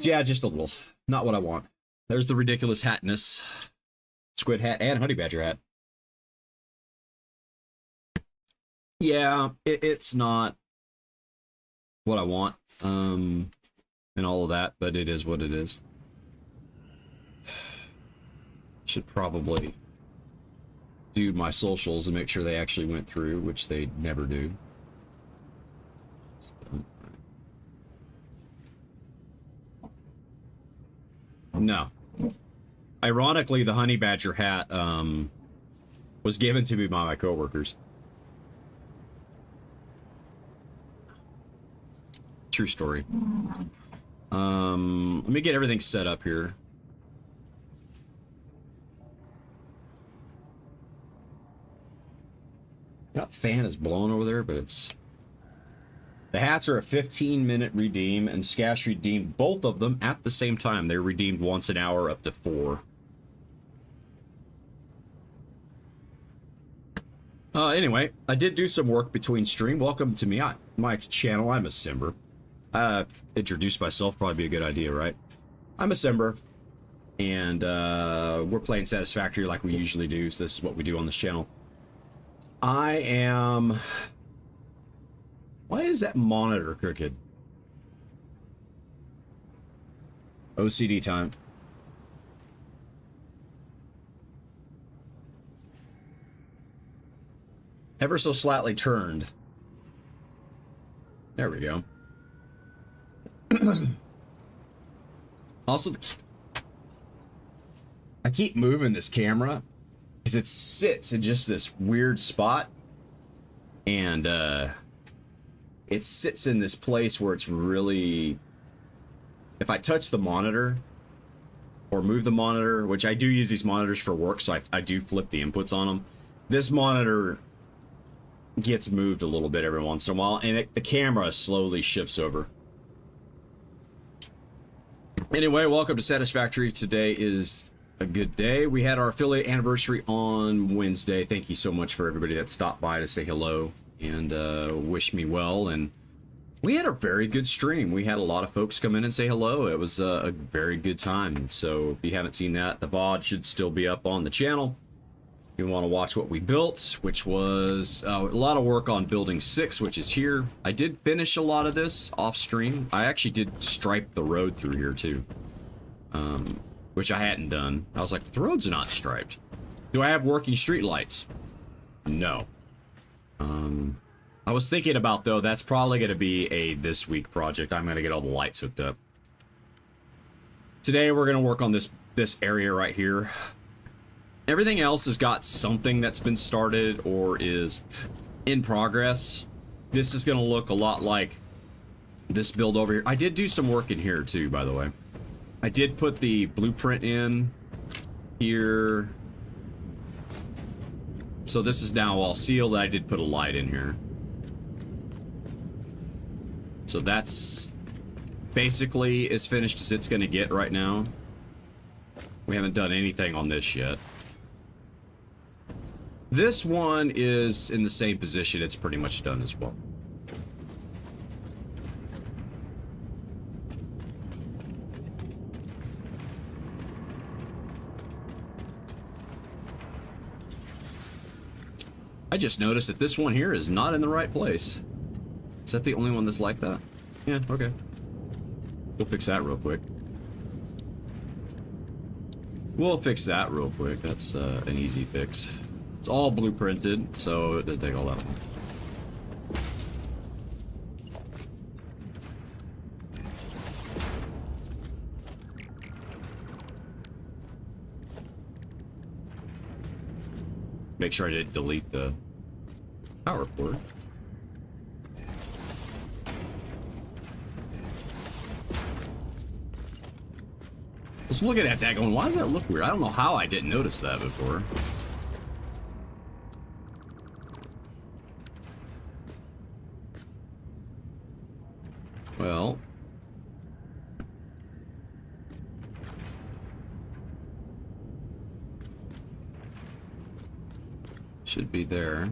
Yeah, just a little. Not what I want. There's the ridiculous hatness. Squid hat and honey badger hat. Yeah, it's not what I want, and all of that, but it is what it is. Should probably do my socials and make sure they actually went through, which they never do. No. Ironically, the honey badger hat was given to me by my coworkers. True story. Let me get everything set up here. That fan is blowing over there, but it's... The hats are a 15-minute redeem, and Scash redeemed both of them at the same time. They're redeemed once an hour up to 4. Anyway, I did do some work between stream. Welcome to me, my channel. I'm a Simber. Introduce myself, probably be a good idea, right? I'm a Simber, and we're playing Satisfactory like we usually do, so this is what we do on this channel. I am... Why is that monitor crooked? OCD time. Ever so slightly turned. There we go. Also, I keep moving this camera because it sits in just this weird spot, and it sits in this place where it's really, if I touch the monitor or move the monitor, which I do use these monitors for work, so I do flip the inputs on them, this monitor gets moved a little bit every once in a while, and the camera slowly shifts over. Anyway, welcome to Satisfactory. Today is a good day. We had our affiliate anniversary on Wednesday. Thank you so much for everybody that stopped by to say hello and wish me well. And we had a very good stream. We had a lot of folks come in and say hello. It was a very good time. So if you haven't seen that, the VOD should still be up on the channel. You want to watch what we built, which was a lot of work on building 6, which is here. I did finish a lot of this off stream. I actually did stripe the road through here too, which I hadn't done. I was like, the roads are not striped. Do I have working street lights? No. I was thinking about, though, that's probably going to be a this week project. I'm going to get all the lights hooked up. Today we're going to work on this area right here. Everything else has got something that's been started or is in progress. This is going to look a lot like this build over here. I did do some work in here too, by the way. I did put the blueprint in here. So this is now all sealed. I did put a light in here. So that's basically as finished as it's going to get right now. We haven't done anything on this yet. This one is in the same position. It's pretty much done as well. I just noticed that this one here is not in the right place. Is that the only one that's like that? Yeah, okay. We'll fix that real quick. We'll fix that real quick. That's an easy fix. It's all blueprinted, so it doesn't take all that long. Make sure I didn't delete the power cord. I was looking at that going, why does that look weird? I don't know how I didn't notice that before. Well, should be there.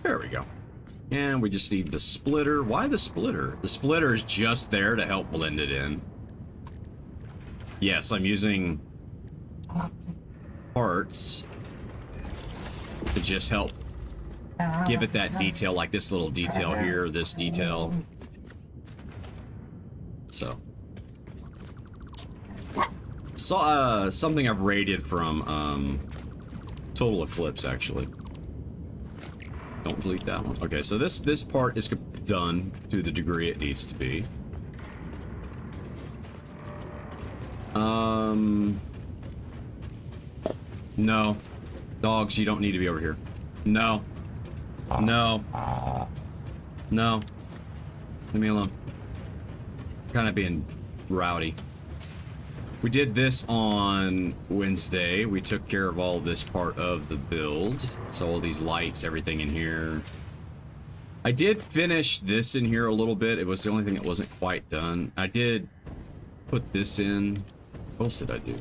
There we go. And we just need the splitter. Why the splitter? The splitter is just there to help blend it in. Yes, I'm using parts to just help give it that detail, like this little detail here, this detail. So. Saw something I've rated from Total Eclipse, actually. Don't delete that one. Okay, so this part is done to the degree it needs to be. No. Dogs, you don't need to be over here. No. No. No. Leave me alone. Kind of being rowdy. We did this on Wednesday. We took care of all this part of the build. So all these lights, everything in here. I did finish this in here a little bit. It was the only thing that wasn't quite done. I did put this in. What else did I do?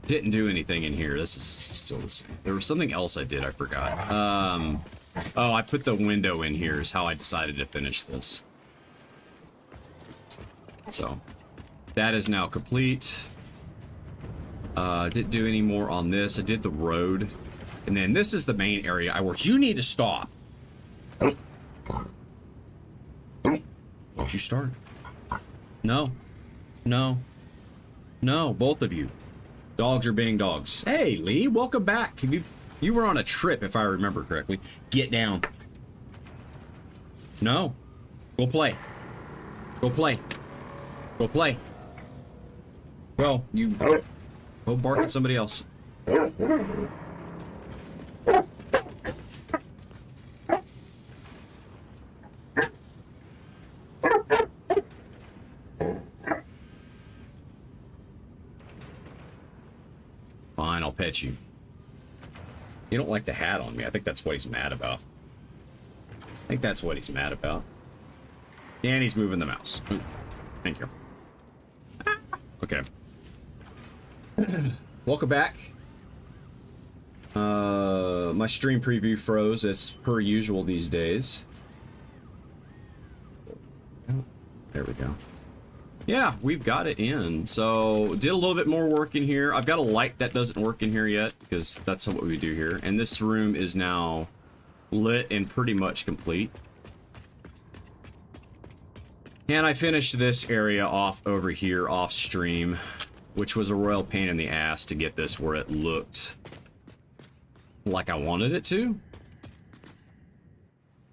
Didn't do anything in here. This is still the same. There was something else I did. I forgot. Oh, I put the window in here is how I decided to finish this. So that is now complete. Didn't do any more on this. I did the road. And then this is the main area I worked. You need to stop. Don't you start. No. No. No, both of you. Dogs are being dogs. Hey, Lee, welcome back. You were on a trip, if I remember correctly. Get down. No. Go play. Go play. Go play. Well, you go bark at somebody else. Fine, I'll pet you. You don't like the hat on me. I think that's what he's mad about. I think that's what he's mad about. And he's moving the mouse. Ooh, thank you. Okay. Welcome back. My stream preview froze as per usual these days. There we go. Yeah, we've got it in. So, did a little bit more work in here. I've got a light that doesn't work in here yet, because that's what we do here. And this room is now lit and pretty much complete. And I finished this area off over here, off stream, which was a royal pain in the ass to get this where it looked like I wanted it to.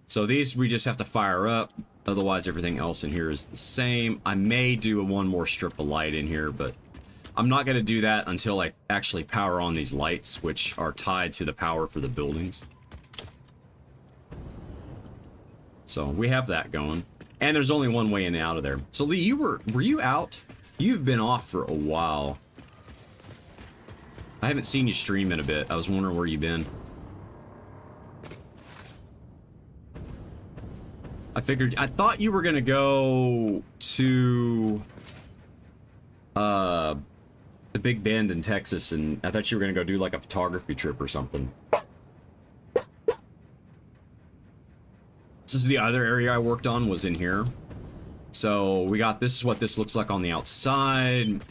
So these we just have to fire up. Otherwise, everything else in here is the same. I may do one more strip of light in here, but I'm not going to do that until I actually power on these lights, which are tied to the power for the buildings. So we have that going. And there's only one way in and out of there. So Lee, were you out? You've been off for a while. I haven't seen you stream in a bit. I was wondering where you've been. I thought you were gonna go to the Big Bend in Texas, and I thought you were gonna go do like a photography trip or something. This is the other area I worked on, was in here. So we got, this is what this looks like on the outside.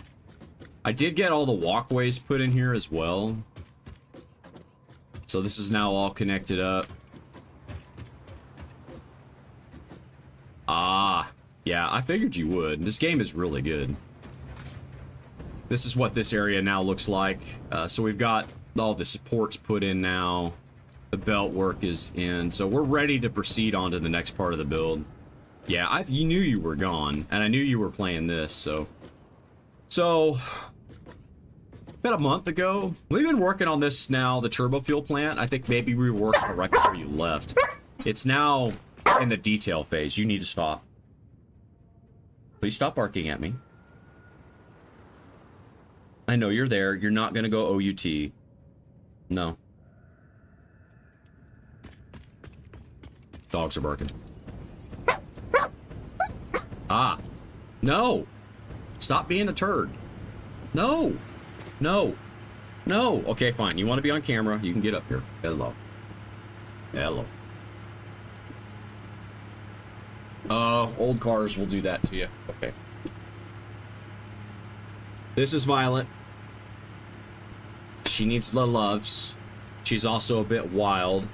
I did get all the walkways put in here as well. So this is now all connected up. Ah, yeah, I figured you would. This game is really good. This is what this area now looks like. So we've got all the supports put in now. The belt work is in. So we're ready to proceed on to the next part of the build. Yeah, you knew you were gone, and I knew you were playing this, so about a month ago, we've been working on this now, the turbo fuel plant. I think maybe we were working right before you left. It's now in the detail phase. You need to stop. Please stop barking at me. I know you're there. You're not gonna go OUT. No. Dogs are barking. Ah. No. Stop being a turd. No. No. No. Okay, fine. You want to be on camera? You can get up here. Hello. Hello. Old cars will do that to you. Okay. This is Violet. She needs the loves. She's also a bit wild.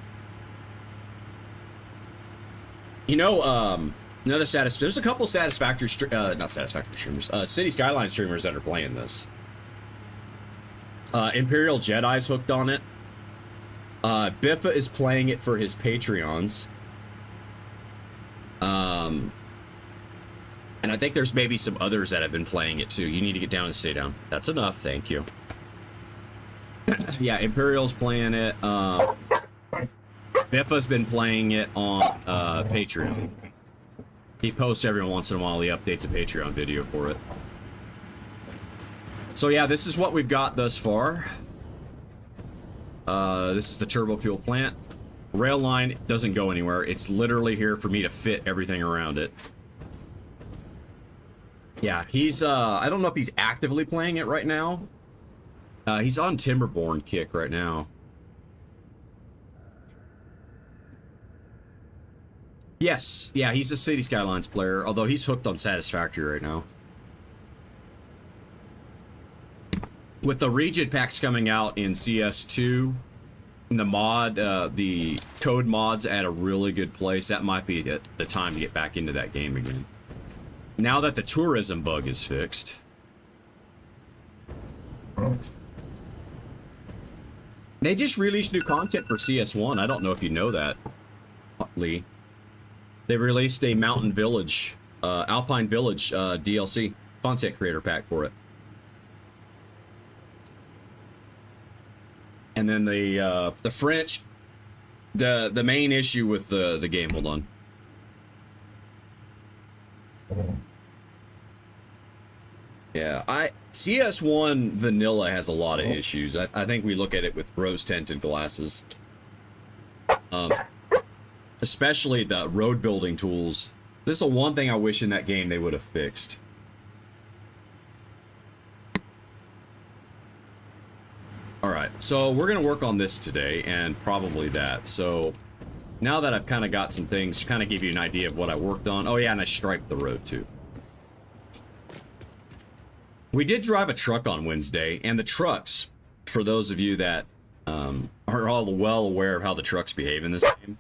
You know, there's a couple Satisfactory, not Satisfactory streamers, City Skyline streamers that are playing this. Imperial Jedi's hooked on it. Biffa is playing it for his Patreons. And I think there's maybe some others that have been playing it too. You need to get down and stay down. That's enough, thank you. Yeah, Imperial's playing it. Biffa's been playing it on Patreon. He posts every once in a while. He updates a Patreon video for it. So yeah, this is what we've got thus far. This is the turbo fuel plant. Rail line doesn't go anywhere. It's literally here for me to fit everything around it. Yeah, he's, I don't know if he's actively playing it right now. He's on Timberborn kick right now. Yes, yeah, he's a City Skylines player, although he's hooked on Satisfactory right now. With the region packs coming out in CS2, the mod, the code mods at a really good place, that might be the time to get back into that game again. Now that the tourism bug is fixed. They just released new content for CS1. I don't know if you know that, Lee. They released a Mountain Village, Alpine Village DLC content creator pack for it. And then the French, the main issue with the game. Hold on. Yeah, CS1 vanilla has a lot of issues. I think we look at it with rose-tinted glasses. Especially the road building tools. This is the one thing I wish in that game they would have fixed. Alright, so we're going to work on this today, and probably that. So, now that I've kind of got some things, kind of give you an idea of what I worked on. Oh yeah, and I striped the road too. We did drive a truck on Wednesday, and the trucks, for those of you that are all well aware of how the trucks behave in this game,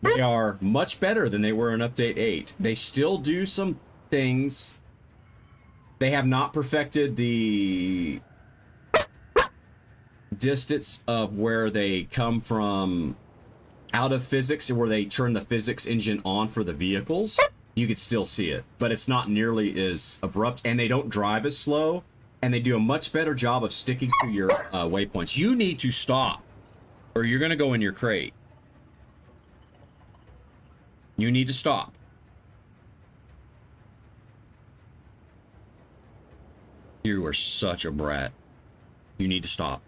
they are much better than they were in Update 8. They still do some things. They have not perfected the distance of where they come from out of physics, where they turn the physics engine on for the vehicles. You could still see it, but it's not nearly as abrupt, and they don't drive as slow, and they do a much better job of sticking to your waypoints. You need to stop, or you're going to go in your crate. You need to stop. You are such a brat. You need to stop.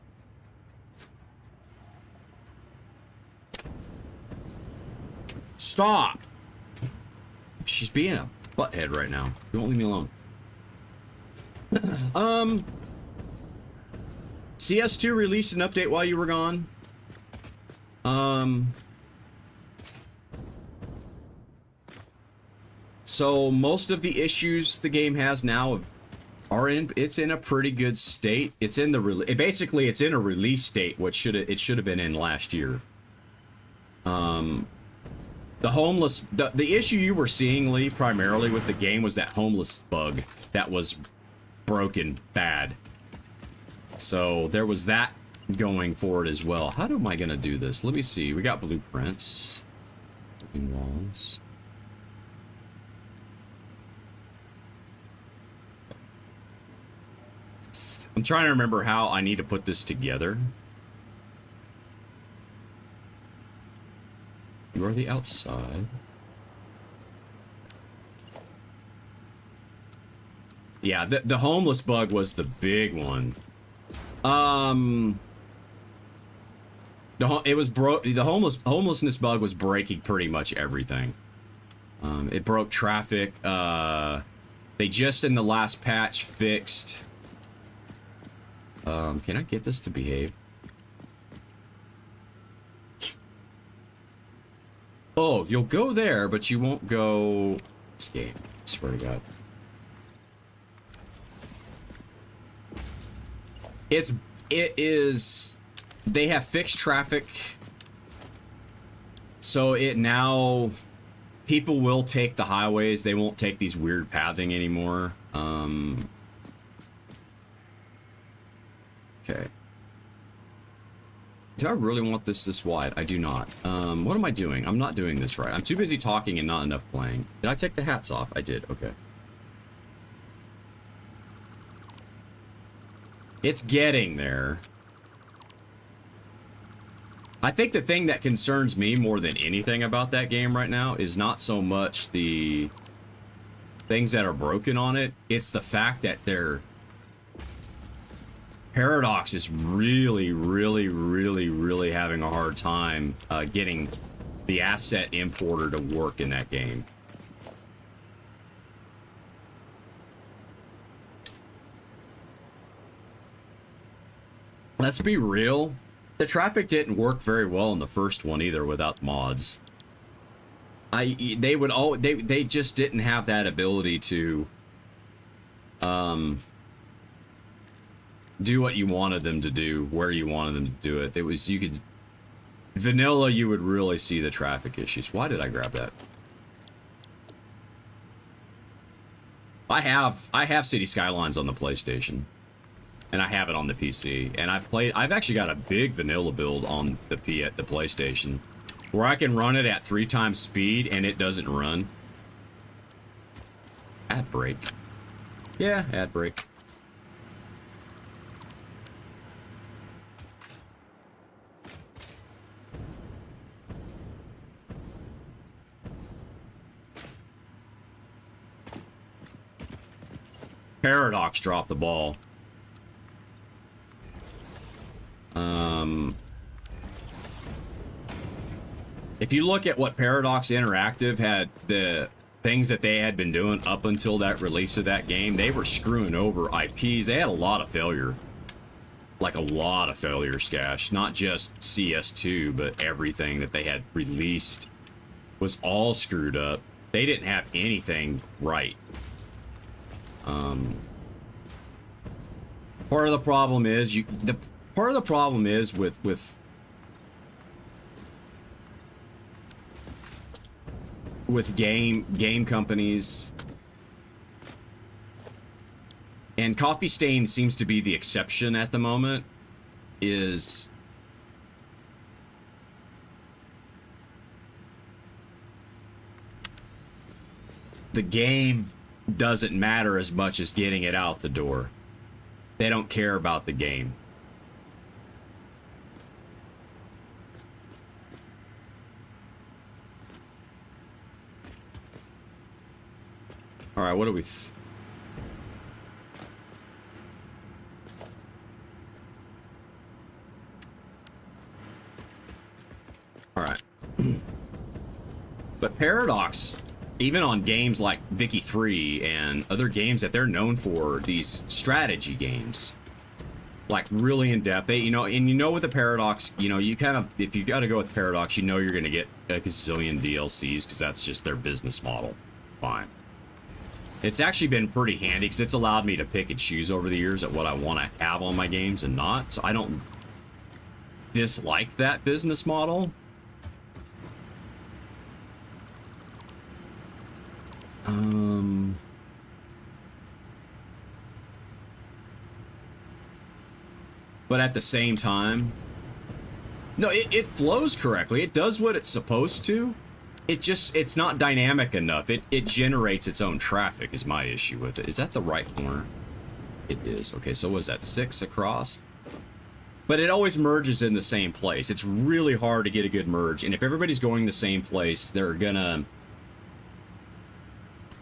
Stop! She's being a butthead right now. You won't leave me alone. CS2 released an update while you were gone. So most of the issues the game has now are it's in a pretty good state. It's in the basically it's in a release state, which it should have been in last year. The homeless, the issue you were seeing, Lee, primarily with the game was that homeless bug that was broken bad. So there was that going forward as well. How am I going to do this? Let me see. We got blueprints. Walls. I'm trying to remember how I need to put this together. You are the outside. Yeah, the homeless bug was the big one. The homelessness bug was breaking pretty much everything. It broke traffic. They just in the last patch fixed Can I get this to behave? Oh, you'll go there, but you won't go this game. I swear to God. It is, they have fixed traffic. So it now, people will take the highways. They won't take these weird pathing anymore. Okay. Do I really want this wide? I do not. What am I doing? I'm not doing this right. I'm too busy talking and not enough playing. Did I take the hats off? I did. Okay. It's getting there. I think the thing that concerns me more than anything about that game right now is not so much the things that are broken on it. It's the fact that their Paradox is really having a hard time getting the asset importer to work in that game. Let's be real. The traffic didn't work very well in the first one either without mods. They just didn't have that ability to do what you wanted them to do where you wanted them to do it. It was, you could vanilla, you would really see the traffic issues. Why did I grab that? I have City Skylines on the PlayStation. And I have it on the PC, and I've actually got a big vanilla build on the PlayStation, where I can run it at 3 times speed and it doesn't run. Ad break. Yeah, ad break. Paradox dropped the ball. If you look at what Paradox Interactive had, the things that they had been doing up until that release of that game, they were screwing over IPs. They had a lot of failure. Like a lot of failure, Skash. Not just CS2, but everything that they had released was all screwed up. They didn't have anything right. Part of the problem is part of the problem is with game companies, and Coffee Stain seems to be the exception at the moment, is the game doesn't matter as much as getting it out the door. They don't care about the game. All right, what do we... All right. But Paradox, even on games like Vicky 3 and other games that they're known for, these strategy games, like really in depth, they, with the Paradox, you kind of, if you got to go with Paradox, you're going to get a gazillion DLCs because that's just their business model. Fine. It's actually been pretty handy because it's allowed me to pick and choose over the years at what I want to have on my games and not. So I don't dislike that business model. But at the same time, no, it flows correctly. It does what it's supposed to. It's not dynamic enough. It generates its own traffic is my issue with it. Is that the right corner? It is. Okay, so what is that, 6 across? But it always merges in the same place. It's really hard to get a good merge. And if everybody's going the same place, they're gonna...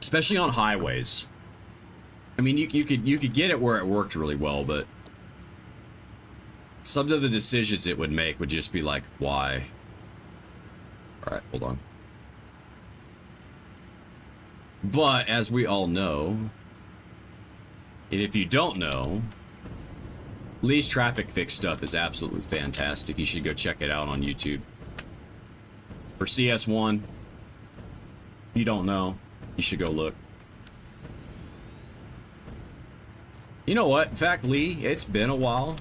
Especially on highways. I mean, you could get it where it worked really well, but... Some of the decisions it would make would just be like, why? Alright, hold on. But, as we all know, and if you don't know, Lee's traffic fix stuff is absolutely fantastic. You should go check it out on YouTube. For CS1, if you don't know, you should go look. You know what? In fact, Lee, it's been a while.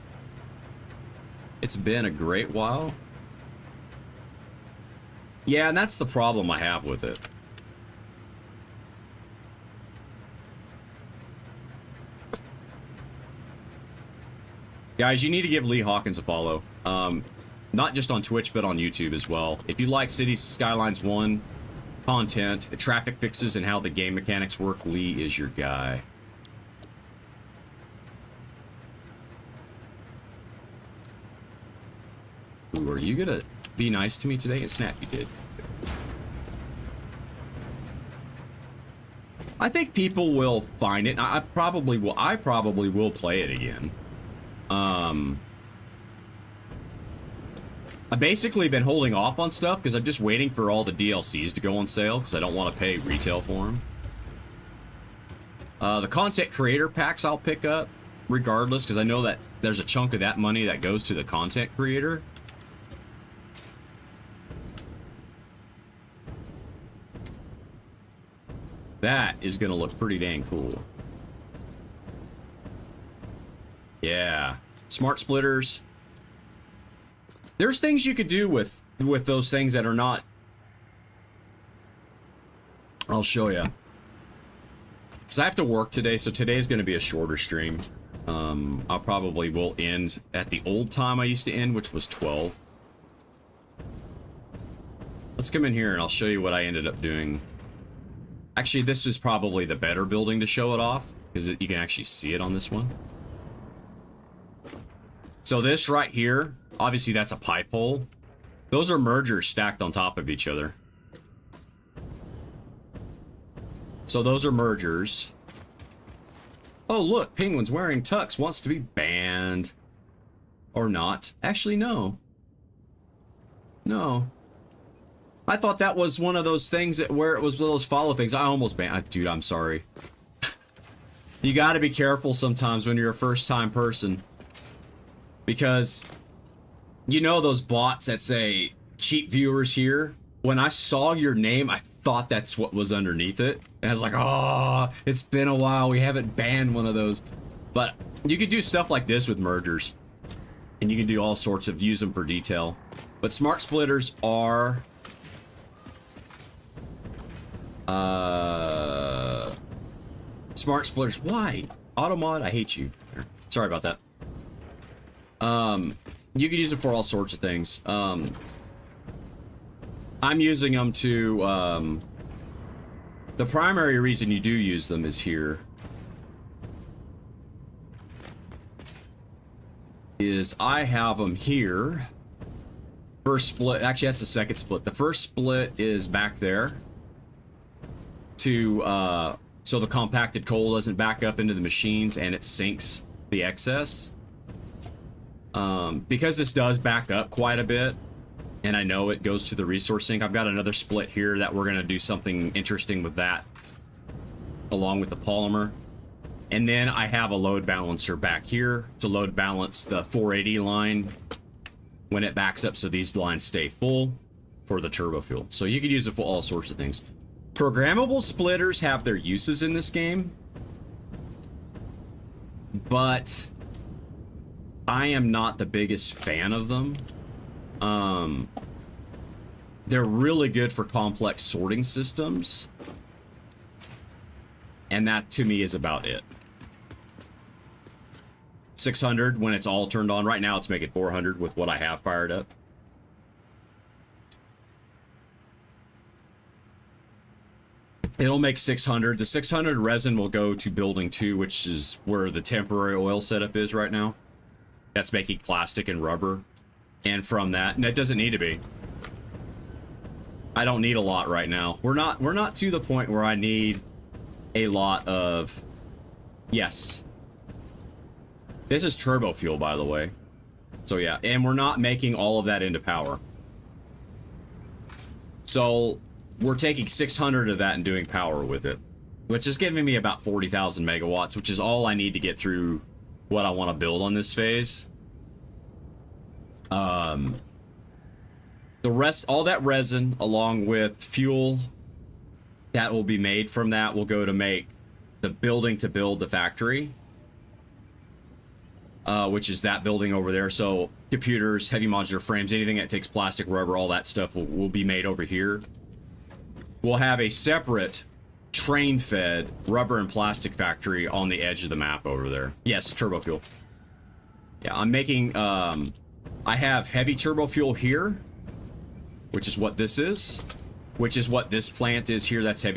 It's been a great while. Yeah, and that's the problem I have with it. Guys, you need to give Lee Hawkins a follow. Not just on Twitch, but on YouTube as well. If you like Cities Skylines 1 content, traffic fixes, and how the game mechanics work, Lee is your guy. Ooh, are you gonna be nice to me today? And Snap, you did. I think people will find it. I probably will play it again. I've basically been holding off on stuff because I'm just waiting for all the DLCs to go on sale because I don't want to pay retail for them. The content creator packs I'll pick up regardless because I know that there's a chunk of that money that goes to the content creator. That is going to look pretty dang cool. Yeah. Smart splitters. There's things you could do with those things that are not... I'll show you. Because I have to work today, so today's going to be a shorter stream. I probably will end at the old time I used to end, which was 12. Let's come in here and I'll show you what I ended up doing. Actually, this is probably the better building to show it off, because you can actually see it on this one. So this right here, obviously that's a pipe hole. Those are mergers stacked on top of each other. So those are mergers. Oh look, Penguin's wearing tux, wants to be banned. Or not. Actually, no. No. I thought that was one of those things where it was those follow things. I almost banned. Dude, I'm sorry. You gotta be careful sometimes when you're a first-time person. Because, you know those bots that say, cheap viewers here? When I saw your name, I thought that's what was underneath it. And I was like, oh, it's been a while. We haven't banned one of those. But you could do stuff like this with mergers. And you can do all sorts of, use them for detail. But smart splitters are... smart splitters. Why? Automod, I hate you. Sorry about that. You can use it for all sorts of things. I'm using them to, the primary reason you do use them is here. Is I have them here. First split, actually that's the second split. The first split is back there. To, so the compacted coal doesn't back up into the machines and it sinks the excess. Because this does back up quite a bit, and I know it goes to the resource sink, I've got another split here that we're going to do something interesting with that, along with the polymer. And then I have a load balancer back here to load balance the 480 line when it backs up so these lines stay full for the turbo fuel. So you could use it for all sorts of things. Programmable splitters have their uses in this game, but I am not the biggest fan of them. They're really good for complex sorting systems, and that to me is about it. 600 when it's all turned on. Right now it's making 400 with what I have fired up. It'll make 600. The 600 resin will go to building 2, which is where the temporary oil setup is right now. That's making plastic and rubber. And from that, and it doesn't need to be. I don't need a lot right now. We're not to the point where I need a lot of... Yes. This is turbo fuel, by the way. So yeah, and we're not making all of that into power. So we're taking 600 of that and doing power with it, which is giving me about 40,000 megawatts, which is all I need to get through what I want to build on this phase. The rest, all that resin along with fuel that will be made from that will go to make the building to build the factory, which is that building over there. So computers, heavy modular frames, anything that takes plastic, rubber, all that stuff will be made over here. We'll have a separate train-fed rubber and plastic factory on the edge of the map over there. Yes, turbo fuel. Yeah, I'm making, I have heavy turbo fuel here, which is what this is, which is what this plant is here. That's heavy